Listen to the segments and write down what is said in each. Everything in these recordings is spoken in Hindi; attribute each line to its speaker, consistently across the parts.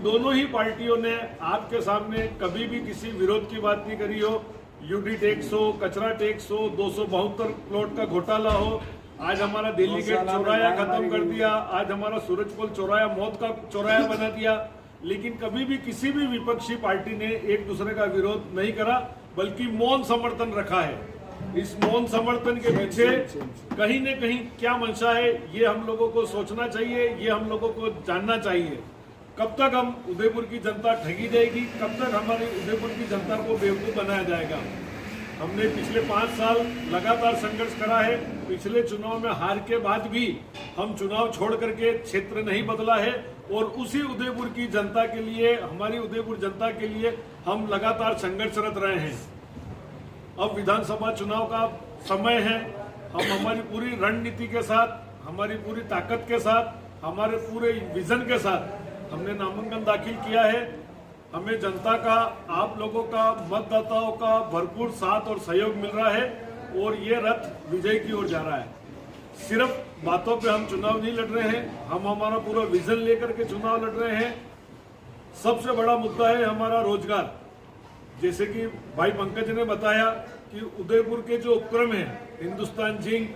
Speaker 1: दोनों ही पार्टियों ने आपके सामने कभी भी किसी विरोध की बात नहीं करी हो। यूटी टैक्स हो, कचरा टैक्स हो, 272 प्लॉट का घोटाला हो, आज हमारा दिल्ली गेट चौराया खत्म कर दिया, आज हमारा सूरजपोल चौराया मौत का चौराया बना दिया। लेकिन कभी भी किसी भी विपक्षी पार्टी ने एक दूसरे का विरोध नहीं करा, बल्कि मौन समर्थन रखा है। इस मौन समर्थन के पीछे कहीं न कहीं क्या मंशा है, ये हम लोगों को सोचना चाहिए, ये हम लोगों को जानना चाहिए। कब तक हम उदयपुर की जनता ठगी जाएगी, कब तक हमारी उदयपुर की जनता को बेवकूफ बनाया जाएगा। हमने पिछले 5 साल लगातार संघर्ष करा है। पिछले चुनाव में हार के बाद भी हम चुनाव छोड़ करके क्षेत्र नहीं बदला है और उसी उदयपुर की जनता के लिए, हमारी उदयपुर जनता के लिए हम लगातार संघर्षरत रहे हैं। अब विधानसभा चुनाव का समय है। हम हमारी पूरी रणनीति के साथ, हमारी पूरी ताकत के साथ, हमारे पूरे विजन के साथ हमने नामांकन दाखिल किया है। हमें जनता का, आप लोगों का, मतदाताओं का भरपूर साथ और सहयोग मिल रहा है और ये रथ विजय की ओर जा रहा है। सिर्फ बातों पे हम चुनाव नहीं लड़ रहे हैं, हम हमारा पूरा विजन लेकर के चुनाव लड़ रहे हैं। सबसे बड़ा मुद्दा है हमारा रोजगार। जैसे कि भाई पंकज ने बताया कि उदयपुर के जो उपक्रम हैं, Hindustan Zinc,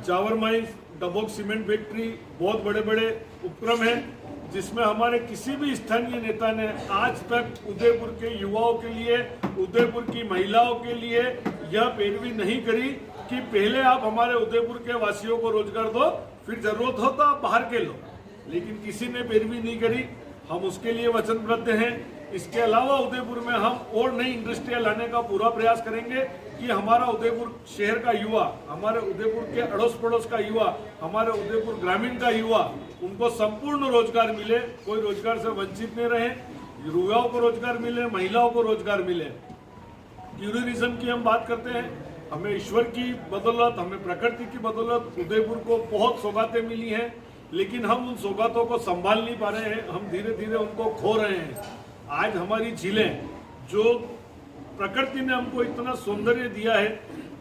Speaker 1: Zawar mines, Dabok cement factory, बहुत बड़े बड़े उपक्रम हैं, जिसमें हमारे किसी भी स्थानीय नेता ने आज तक उदयपुर के युवाओं के लिए, उदयपुर की महिलाओं के लिए यह पैरवी नहीं करी कि पहले आप हमारे उदयपुर के वासियों को रोजगार दो, फिर जरूरत हो तो आप बाहर के लो। लेकिन किसी ने पैरवी नहीं करी। हम उसके लिए वचनबद्ध हैं। इसके अलावा उदयपुर में हम और नई इंडस्ट्रियां लाने का पूरा प्रयास करेंगे कि हमारा उदयपुर शहर का युवा, हमारे उदयपुर के अड़ोस पड़ोस का युवा, हमारे उदयपुर ग्रामीण का युवा, उनको संपूर्ण रोजगार मिले, कोई रोजगार से वंचित नहीं रहे, युवाओं को रोजगार मिले, महिलाओं को रोजगार मिले। टूरिज्म की हम बात करते हैं, हमें ईश्वर की बदौलत, हमें प्रकृति की बदौलत उदयपुर को बहुत सौगातें मिली हैं, लेकिन हम उन सौगातों को संभाल नहीं पा रहे हैं, हम धीरे धीरे उनको खो रहे हैं। आज हमारी झीलें, जो प्रकृति ने हमको इतना सौंदर्य दिया है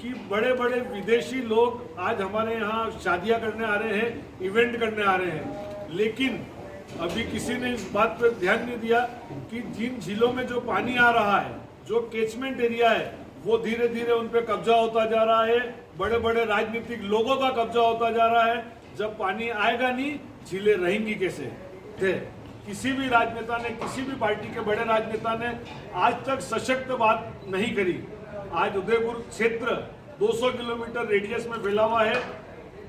Speaker 1: कि बड़े बड़े विदेशी लोग आज हमारे यहाँ शादियां करने आ रहे हैं, इवेंट करने आ रहे हैं, लेकिन अभी किसी ने इस बात पर ध्यान नहीं दिया कि जिन झीलों में जो पानी आ रहा है, जो कैचमेंट एरिया है, वो धीरे धीरे उन पर कब्जा होता जा रहा है, बड़े बड़े राजनीतिक लोगों का कब्जा होता जा रहा है। जब पानी आएगा नहीं, झीलें रहेंगी कैसे? किसी भी राजनेता ने, किसी भी पार्टी के बड़े राजनेता ने आज तक सशक्त बात नहीं करी। आज उदयपुर क्षेत्र 200 किलोमीटर रेडियस में फैला हुआ है।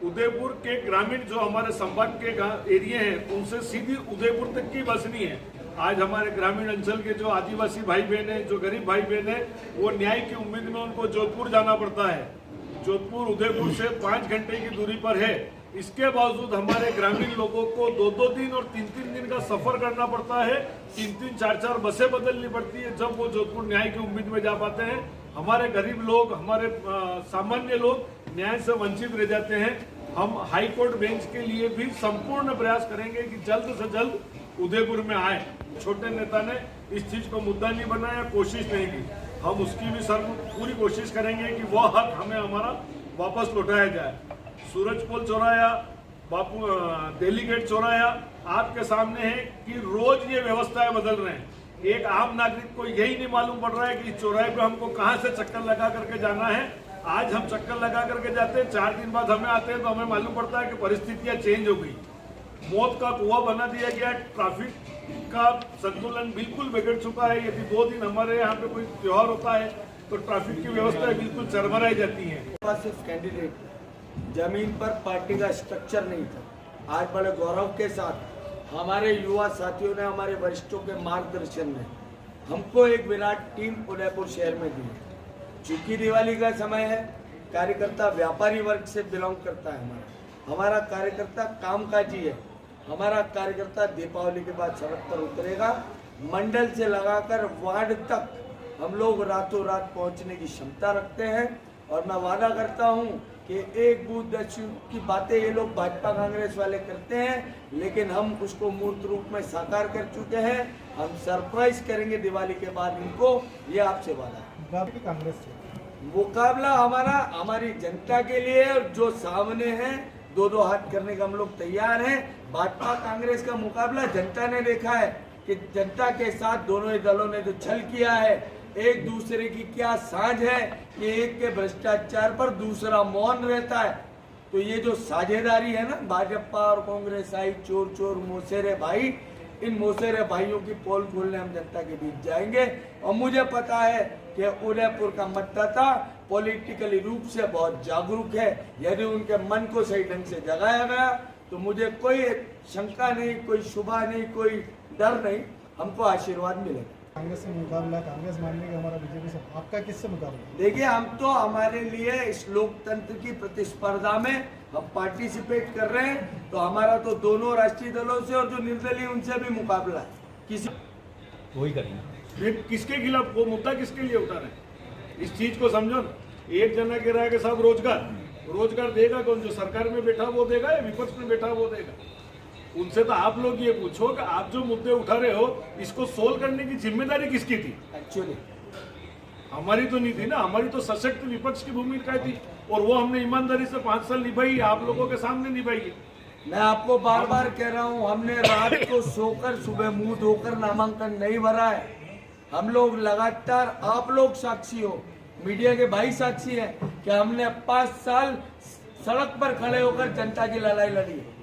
Speaker 1: उदयपुर के ग्रामीण जो हमारे संभाग के एरिया हैं, उनसे सीधी उदयपुर तक की बस नहीं है। आज हमारे ग्रामीण अंचल के जो आदिवासी भाई बहन है, जो गरीब भाई बहन है, वो न्याय की उम्मीद में उनको जोधपुर जाना पड़ता है। जोधपुर उदयपुर से 5 घंटे की दूरी पर है। इसके बावजूद हमारे ग्रामीण लोगों को 2-2 दिन और 3-3 दिन का सफर करना पड़ता है, 3-3, 4-4 बसें बदलनी पड़ती है, जब वो जोधपुर न्याय की उम्मीद में जा पाते हैं। हमारे गरीब लोग, हमारे सामान्य लोग न्याय से वंचित रह जाते हैं। हम हाई कोर्ट बेंच के लिए भी संपूर्ण प्रयास करेंगे कि जल्द से जल्द उदयपुर में आए। छोटे नेता ने इस चीज को मुद्दा नहीं बनाया, कोशिश नहीं की। हम उसकी भी पूरी कोशिश करेंगे कि वो हक हमें हमारा वापस लौटाया जाए। सूरजपोल चौराया, बापू दिल्ली गेट चौराया आपके सामने है कि रोज ये व्यवस्थाएं बदल रहे हैं। एक आम नागरिक को यही नहीं मालूम पड़ रहा है कि इस चौराहे पे हमको कहां से चक्कर लगा करके जाना है। आज हम चक्कर लगा करके जाते हैं, 4 दिन बाद हमें आते हैं तो हमें मालूम पड़ता है कि परिस्थितियां चेंज हो गई, मौत का कुआं बना दिया गया, ट्रैफिक का संतुलन बिल्कुल बिगड़ चुका है। यदि 2 दिन हमारे यहाँ पे कोई त्योहार होता है तो ट्रैफिक की व्यवस्था बिल्कुल चरमराई जाती है।
Speaker 2: सिर्फ कैंडिडेट, जमीन पर पार्टी का स्ट्रक्चर नहीं था। आज बड़े गौरव के साथ हमारे युवा साथियों ने, हमारे वरिष्ठों के मार्गदर्शन में हमको एक विराट टीम उदयपुर शहर में दी। चूंकि दिवाली का समय है, कार्यकर्ता व्यापारी वर्ग से बिलोंग करता है। हमारा कार्यकर्ता कामकाजी है। हमारा कार्यकर्ता दीपावली के बाद सड़क पर उतरेगा। मंडल से लगाकर वार्ड तक हम लोग रातों रात पहुंचने की क्षमता रखते हैं और मैं वादा करता हूं कि एक बूथ 10 की बातें ये लोग भाजपा कांग्रेस वाले करते हैं, लेकिन हम उसको मूर्त रूप में साकार कर चुके हैं। हम सरप्राइज करेंगे दिवाली के बाद इनको, ये आपसे वादा है।
Speaker 3: कांग्रेस
Speaker 2: मुकाबला हमारा, हमारी जनता के लिए, और जो सामने है 2-2 हाथ करने का हम लोग तैयार हैं। भाजपा कांग्रेस का मुकाबला जनता ने देखा है। कि जनता के साथ दोनों ही दलों ने जो छल किया है, एक दूसरे की क्या साझ है कि एक के भ्रष्टाचार पर दूसरा मौन रहता है। तो ये जो साझेदारी है ना, भाजपा और कांग्रेस आई चोर चोर मोसेरे भाई, इन मोसेरे भाइयों की पोल खोलने हम जनता के बीच जाएंगे। और मुझे पता है कि उदयपुर का मतदाता पॉलिटिकली रूप से बहुत जागरूक है। यदि उनके मन को सही ढंग से जगाया गया तो मुझे कोई शंका नहीं, कोई शुभा नहीं, कोई डर नहीं, हमको आशीर्वाद मिलेगा।
Speaker 3: कांग्रेस से मुकाबला, कांग्रेस मानने का हमारा बीजेपी से, आपका किससे मुकाबला?
Speaker 2: देखिए, हम तो हमारे लिए इस लोकतंत्र की प्रतिस्पर्धा में हम पार्टिसिपेट कर रहे हैं, तो हमारा तो दोनों राष्ट्रीय दलों से और जो निर्दलीय उनसे भी मुकाबला है। किसी
Speaker 4: वही करेंगे।
Speaker 1: फिर किसके खिलाफ, वो मुद्दा किसके लिए उठा रहे हैं? इस चीज को समझो ना। एक जना कह रहा है कि साहब रोजगार देगा कौन? जो सरकार में बैठा वो देगा या विपक्ष में बैठा वो देगा? उनसे तो आप लोग ये पूछो कि आप जो मुद्दे उठा रहे हो, इसको सोल्व करने की जिम्मेदारी किसकी थी?
Speaker 2: एक्चुअली
Speaker 1: हमारी तो नहीं थी ना। हमारी तो सशक्त विपक्ष की भूमिका थी और वो हमने ईमानदारी से 5 साल निभाई, आप लोगों के सामने निभाई है।
Speaker 2: मैं आपको बार बार कह रहा हूं, हमने रात को सोकर सुबह मुंह धोकर नामांकन नहीं भरा है। हम लोग लगातार, आप लोग साक्षी हो, मीडिया के भाई साक्षी हैं कि हमने 5 साल सड़क पर खड़े होकर जनता की लड़ाई लड़ी है।